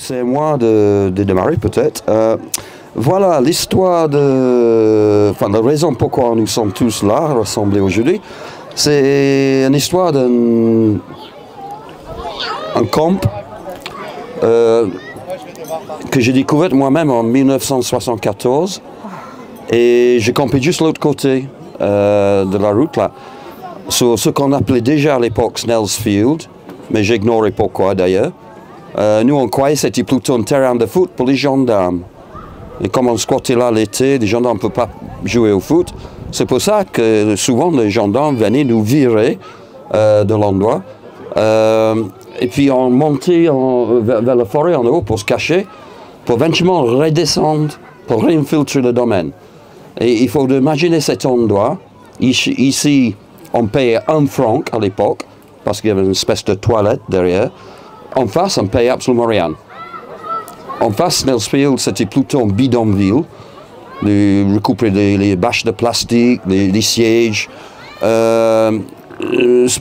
c'est moi de démarrer peut-être. Voilà l'histoire de... Enfin, la raison pourquoi nous sommes tous là, rassemblés aujourd'hui, c'est une histoire d'un camp que j'ai découvert moi-même en 1974. Et j'ai campé juste l'autre côté de la route là, sur ce qu'on appelait déjà à l'époque Snell's Field, mais j'ignorais pourquoi d'ailleurs. Nous on croyait que c'était plutôt un terrain de foot pour les gendarmes. Et comme on squattait là l'été, les gendarmes ne peuvent pas jouer au foot. C'est pour ça que souvent les gendarmes venaient nous virer de l'endroit. Et puis on montait vers la forêt en haut pour se cacher, pour éventuellement redescendre, pour réinfiltrer le domaine. Et il faut imaginer cet endroit. Ici, on payait 1 franc à l'époque, parce qu'il y avait une espèce de toilette derrière. En face, on ne payait absolument rien. En face, Snell's Field, c'était plutôt un bidonville. Recouvrer les bâches de plastique, les sièges. C'est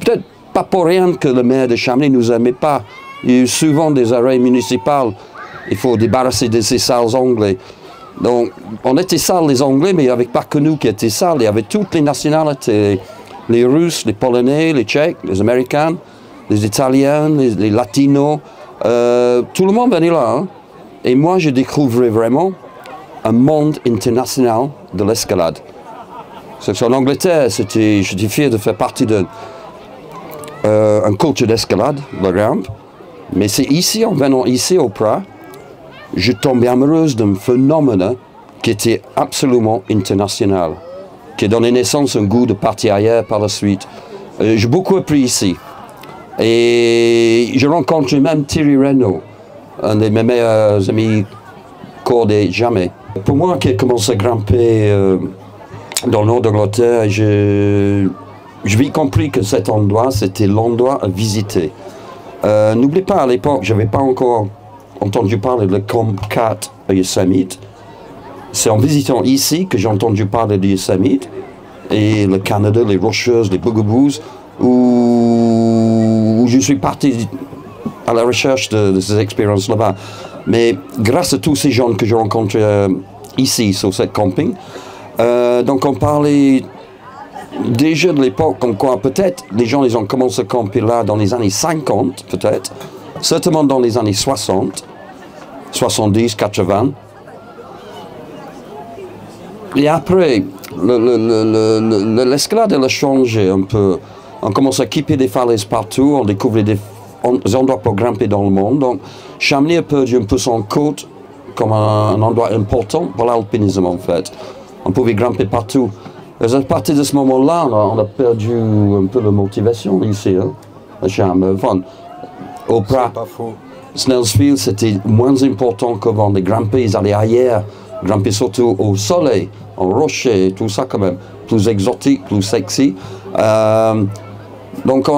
peut-être pas pour rien que le maire de Chamonix ne nous aimait pas. Il y a eu souvent des arrêts municipaux. Il faut débarrasser de ces sales Anglais. Donc, on était sales les Anglais, mais il n'y avait pas que nous qui étions sales. Il y avait toutes les nationalités. Les Russes, les Polonais, les Tchèques, les Américains, les Italiens, les Latinos. Tout le monde venait là. Hein. Et moi, je découvrais vraiment un monde international de l'escalade. En Angleterre, j'étais fier de faire partie d'une culture d'escalade, la rampe. Mais c'est ici, en venant ici au Prat, je tombais amoureuse d'un phénomène qui était absolument international, qui a donné naissance à un goût de partir ailleurs par la suite. J'ai beaucoup appris ici. Et j'ai rencontré même Thierry Reynaud, un de mes meilleurs amis cordés jamais. Pour moi qui ai commencé à grimper dans le nord d'Angleterre, j'ai vite compris que cet endroit, c'était l'endroit à visiter. N'oubliez pas, à l'époque, je n'avais pas encore entendu parler de Camp 4 à Yosemite. C'est en visitant ici que j'ai entendu parler de Yosemite et le Canada, les Rocheuses, les Bougaboos, où je suis parti à la recherche de ces expériences là-bas. Mais grâce à tous ces gens que j'ai rencontrés ici, sur cette camping, donc on parlait déjà de l'époque, comme quoi peut-être les gens ils ont commencé à camper là dans les années 50, peut-être, certainement dans les années 60, 70, 80. Et après, l'escalade elle a changé un peu. On commence à équiper des falaises partout, on découvre des endroits pour grimper dans le monde. Donc Chamonix a perdu un peu son côte comme un endroit important pour l'alpinisme en fait. On pouvait grimper partout. Et à partir de ce moment-là, on a perdu un peu la motivation ici, hein, à Chamonix. Enfin, au Prat, Snell's Field, c'était moins important qu'avant de grimper. Ils allaient ailleurs, grimper surtout au soleil, en rocher, tout ça quand même. Plus exotique, plus sexy. Donc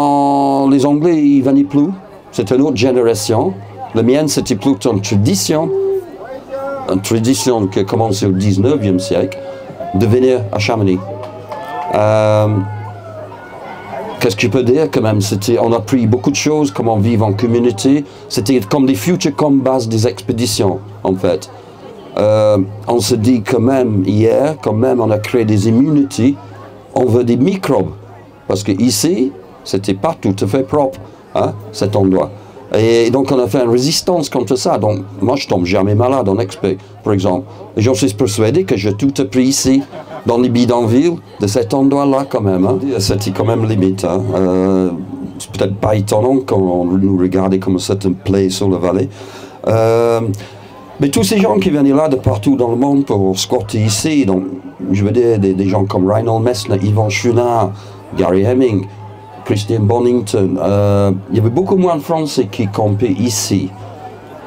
les Anglais, ils venaient plus. C'était une autre génération. La mienne, c'était plutôt une tradition qui a commencé au 19e siècle, de venir à Chamonix. Qu'est-ce que je peux dire quand même? On a appris beaucoup de choses, comment vivre en communauté. C'était comme des futurs comme base des expéditions, en fait. On se dit quand même, hier, quand même, on a créé des immunités, on veut des microbes. Parce que ici, c'était pas tout à fait propre, hein, cet endroit. Et donc on a fait une résistance contre ça. Donc moi je tombe jamais malade en expé, par exemple. Et j'en suis persuadé que j'ai tout appris ici, dans les bidonvilles, de cet endroit-là quand même. Hein. C'était quand même limite. Hein. C'est peut-être pas étonnant quand on nous regardait comme certaines plaies sur la vallée. Mais tous ces gens qui venaient là de partout dans le monde pour squatter ici, donc je veux dire des gens comme Reinhold Messner, Yvan Chouinard, Gary Hemming, Christian Bonington, il y avait beaucoup moins de Français qui campaient ici.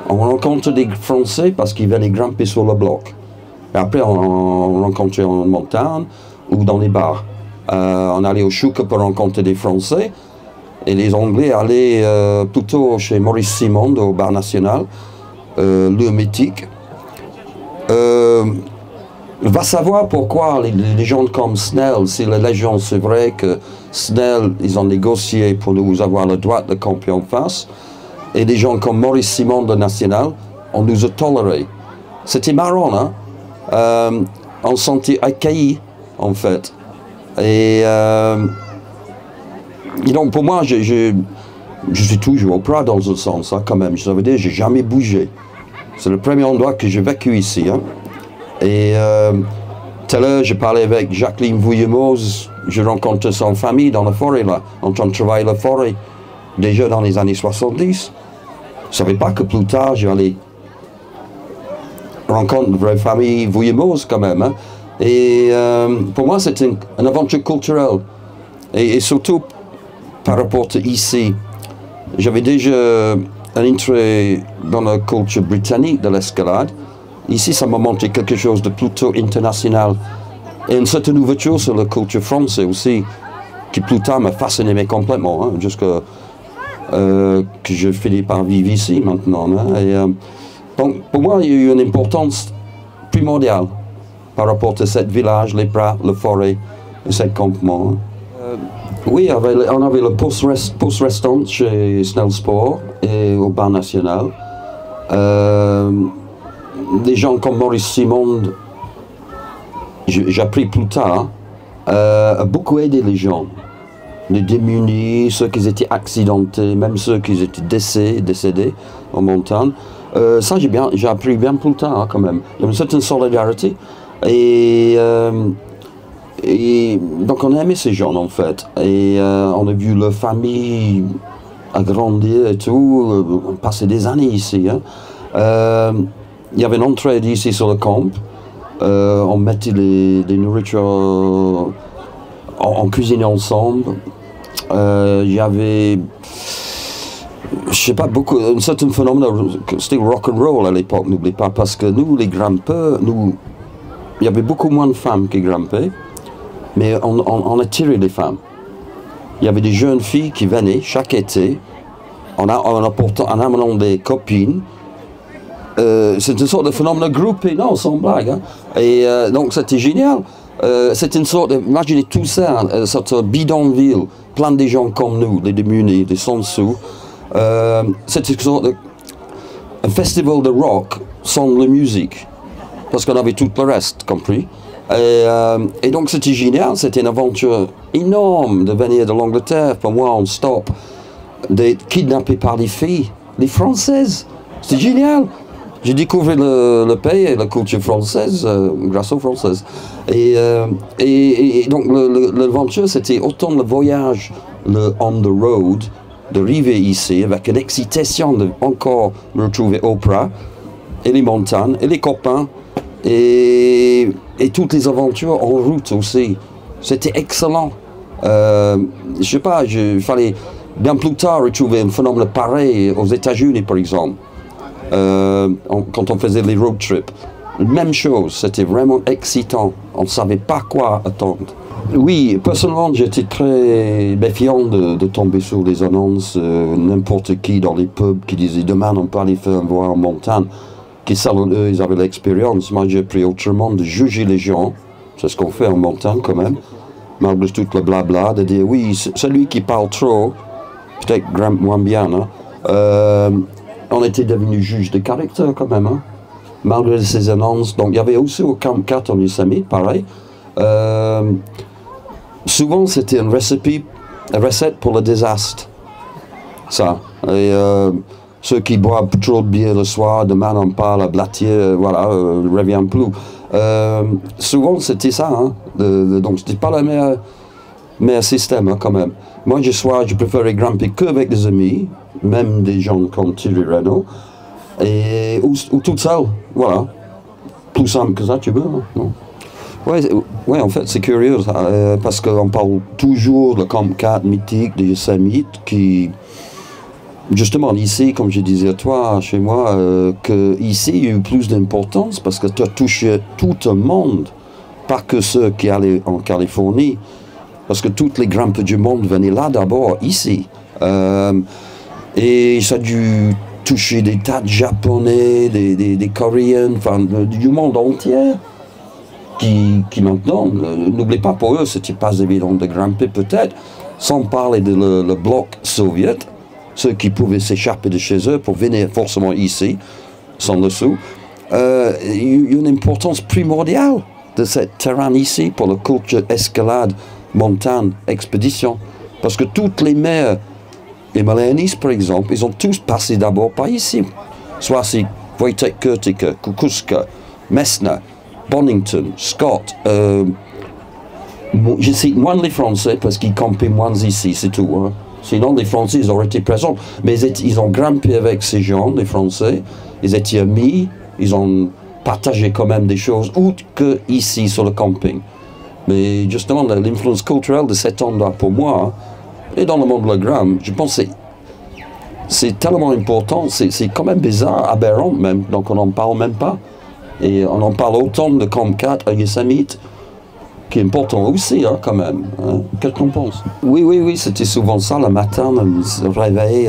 On rencontre des Français parce qu'ils venaient grimper sur le bloc. Et après, on rencontrait en montagne ou dans les bars. On allait au Chouca pour rencontrer des Français. Et les Anglais allaient plutôt chez Maurice Simond au bar national, lieu mythique. Va savoir pourquoi les gens comme Snell, si la légende c'est vrai que Snell, ils ont négocié pour nous avoir le droit de camper en face. Et des gens comme Maurice Simon de National, on nous a tolérés. C'était marrant, hein. On se sentait accueillis, en fait. Et donc pour moi, je suis toujours au Prat dans un sens, hein, quand même. Ça veut dire que je n'ai jamais bougé. C'est le premier endroit que j'ai vécu ici. Hein. Et tout à l'heure, je parlais avec Jacqueline Vouillemoz. Je rencontrais son famille dans la forêt, là, en train de travailler la forêt, déjà dans les années 70. Je ne savais pas que plus tard, j'allais rencontrer une vraie famille Vouillemoz, quand même. Hein. Et pour moi, c'est une aventure culturelle. Et surtout, par rapport à ici, j'avais déjà un intérêt dans la culture britannique de l'escalade. Ici, ça m'a montré quelque chose de plutôt international. Et une certaine ouverture sur la culture française aussi, qui plus tard m'a fasciné complètement, hein, jusqu'à que je finis par vivre ici maintenant. Hein. Et, donc, pour moi, il y a eu une importance primordiale par rapport à ce village, les Prats, la forêt et ce campement. Hein. Oui, on avait le post-restant chez Snell Sport et au Bar National. Des gens comme Maurice Simon, j'ai appris plus tard, a beaucoup aidé les gens, les démunis, ceux qui étaient accidentés, même ceux qui étaient décédés en montagne. Ça, j'ai appris bien plus tard, hein, quand même. Il y a une certaine solidarité. Et donc on a aimé ces gens en fait, et on a vu leur famille agrandir et tout, passer des années ici. Hein. Il y avait une entraide ici sur le camp, on mettait des nourritures, on cuisinait ensemble. Il y avait, je sais pas, beaucoup, un certain phénomène, c'était rock and roll à l'époque, n'oubliez pas, parce que nous, les grimpeurs, il y avait beaucoup moins de femmes qui grimpaient. Mais on attirait les femmes. Il y avait des jeunes filles qui venaient chaque été en amenant des copines. C'est une sorte de phénomène groupé, non, sans blague. Hein. Et donc c'était génial. C'est une sorte, imaginez tout ça, une sorte de bidonville, plein de gens comme nous, les démunis, des sans-sous. C'était une sorte de un festival de rock sans la musique, parce qu'on avait tout le reste compris. Et donc c'était génial, c'était une aventure énorme de venir de l'Angleterre, pour moi en stop, d'être kidnappé par les filles, les Françaises. C'était génial. J'ai découvert le pays et la culture française grâce aux Françaises. Et donc l'aventure c'était autant le voyage, le on the road, d'arriver ici avec une excitation de encore me retrouver au Prat, et les montagnes, et les copains. Et toutes les aventures en route aussi. C'était excellent. Je sais pas, il fallait bien plus tard retrouver un phénomène pareil aux États-Unis, par exemple, quand on faisait les road trips. Même chose, c'était vraiment excitant. On ne savait pas quoi attendre. Oui, personnellement, j'étais très méfiant de tomber sur les annonces, n'importe qui dans les pubs qui disait demain on peut aller faire un voyage en montagne. Qui selon eux, ils avaient l'expérience. Moi, j'ai appris autrement de juger les gens. C'est ce qu'on fait en montagne, quand même. Malgré tout le blabla, de dire, oui, celui qui parle trop, peut-être grimpe moins bien. Hein. On était devenu juge de caractère, quand même. Hein. Malgré ces annonces. Donc, il y avait aussi au Camp 4 en Yosemite, pareil. Souvent, c'était une recette pour le désastre. Ça. Et, ceux qui boivent trop de bière le soir, demain on parle à Blatier, voilà, ne revient plus. Souvent c'était ça, hein, donc c'était pas le meilleur système hein, quand même. Moi je préférais grimper qu'avec des amis, même des gens comme Thierry Renaud, ou tout seul, voilà. Plus simple que ça, tu veux, hein, non? Ouais, en fait c'est curieux, parce qu'on parle toujours de Camp 4 mythique de Yosemite qui... Justement, ici, comme je disais à toi, chez moi, qu'ici, il y a eu plus d'importance parce que tu as touché tout le monde, pas que ceux qui allaient en Californie, parce que toutes les grimpes du monde venaient là d'abord, ici. Et ça a dû toucher des tas de Japonais, des Coréens, enfin, du monde entier, qui maintenant, n'oublie pas, pour eux, c'était pas évident de grimper peut-être, sans parler de le bloc soviétique. ceux qui pouvaient s'échapper de chez eux pour venir forcément ici, sans le sou. Il y a une importance primordiale de ce terrain ici pour la culture escalade, montagne, expédition. Parce que toutes les mers himalayas, par exemple, ils ont tous passé d'abord par ici. Soit c'est Waitakere, Kukuska, Messner, Bonington, Scott. Je cite moins les Français parce qu'ils campaient moins ici, c'est tout. Hein. Sinon, les Français, ils auraient été présents. Mais ils ont grimpé avec ces gens, les Français. Ils étaient amis. Ils ont partagé quand même des choses autres qu'ici sur le camping. Mais justement, l'influence culturelle de cet endroit pour moi, et dans le monde de la gramme, je pense que c'est tellement important, c'est quand même bizarre, aberrant même, donc on n'en parle même pas. Et on en parle autant de Camp 4 à Yosemite, qui est important aussi, hein, quand même. Hein. Qu'est-ce qu'on pense? Oui, c'était souvent ça, le matin, on se réveille,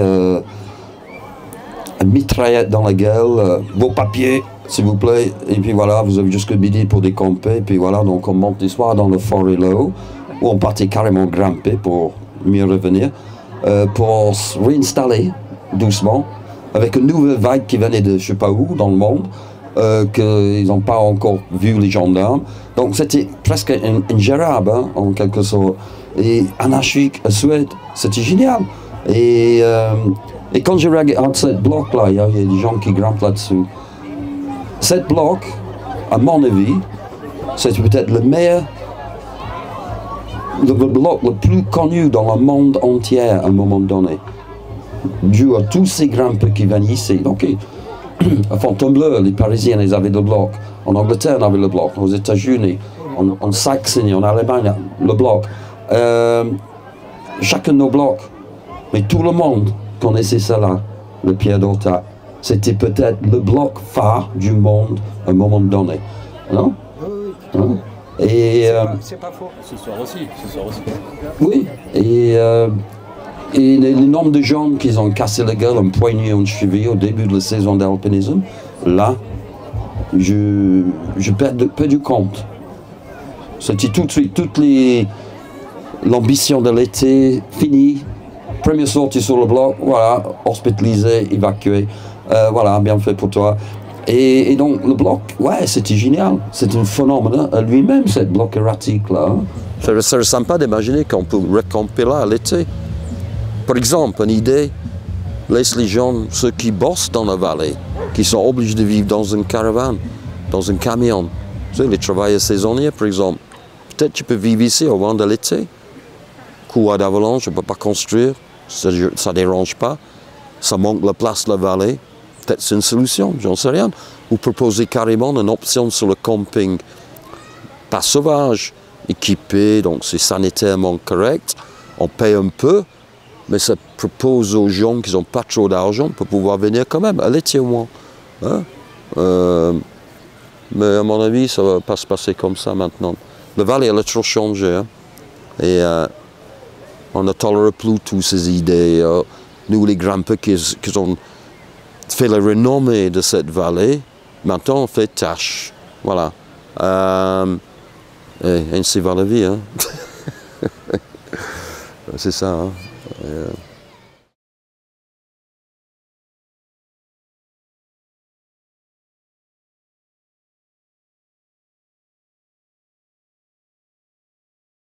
une mitraillette dans la gueule, vos papiers, s'il vous plaît, et puis voilà, vous avez jusqu'à midi pour décamper, et puis voilà, donc on monte les soirs dans le forêt là-haut, où on partait carrément grimper pour mieux revenir, pour se réinstaller doucement, avec une nouvelle vague qui venait de je sais pas où dans le monde, qu'ils n'ont pas encore vu les gendarmes. Donc c'était presque ingérable, hein, en quelque sorte. Et anarchique, à Suède, c'était génial. Et quand je regarde ce bloc-là, il y a des gens qui grimpent là-dessus. Cette bloc, à mon avis, c'est peut-être le meilleur, le bloc le plus connu dans le monde entier à un moment donné. Dû à tous ces grimpeurs qui viennent ici. Donc, à Fontainebleau, les Parisiens, ils avaient le bloc. En Angleterre, on avait le bloc. Aux États-Unis, en Saxonie, en Allemagne, le bloc. Chacun de nos blocs. Mais tout le monde connaissait cela, le Pierre d'Orta. C'était peut-être le bloc phare du monde à un moment donné. Non? Oui. Hein? Et c'est pas faux. Ce soir aussi. Oui. Et le nombre de gens qui ont cassé la gueule, un poignet, une cheville au début de la saison d'alpinisme, là, je perds du compte. C'était tout de suite, l'ambition de l'été finie. Première sortie sur le bloc, voilà, hospitalisé, évacué, voilà, bien fait pour toi. Et donc le bloc, ouais, c'était génial. C'est un phénomène à lui-même, ce bloc erratique-là. Ça serait sympa d'imaginer qu'on peut recamper là l'été. Par exemple, une idée, laisse les gens, ceux qui bossent dans la vallée, qui sont obligés de vivre dans une caravane, dans un camion. Tu sais, les travailleurs saisonniers, par exemple. Peut-être tu peux vivre ici au moment de l'été. Coup d'avalanche, je ne peux pas construire, ça ne dérange pas. Ça manque la place de la vallée. Peut-être c'est une solution, j'en sais rien. Ou proposer carrément une option sur le camping. Pas sauvage, équipé, donc c'est sanitairement correct. On paye un peu. Mais ça propose aux gens qui n'ont pas trop d'argent pour pouvoir venir quand même, à l'été au moins. Hein? Mais à mon avis, ça ne va pas se passer comme ça maintenant. La vallée, elle a trop changé. Hein? Et on ne tolère plus toutes ces idées. Nous, les grimpeurs qui ont fait la renommée de cette vallée, maintenant on fait tâche. Voilà. Et ainsi va la vie. Hein? C'est ça. Hein?